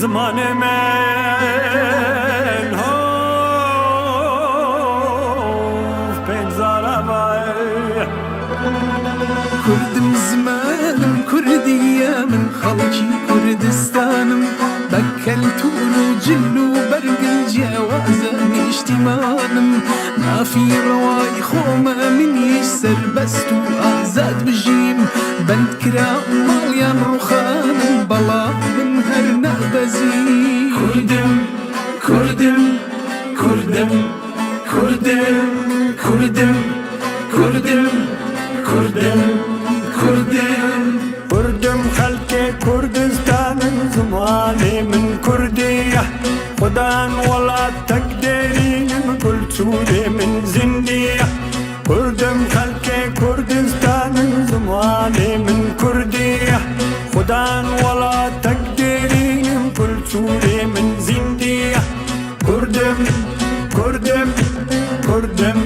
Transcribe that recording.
زمان من هاف بنزارا باي كردم زمانم كردية من خلقي كردستانم بكلتو جلو برقل جوازم اشتمانم ما في رواي خوما من يسر بستو آزاد بجيم بند كرا ماليان رخانم بلا من هرنا بزيم كردم كردم كردم كردم كردم كردم كردم كردم كردم خلقي كردستان زماني من كردية خدان ولا تقدرين من كل سوري من زندية كردم خلقي كردستان زماني من كردية خدان ولا تقدرين من كل سوري من زندية كردم كردم كردم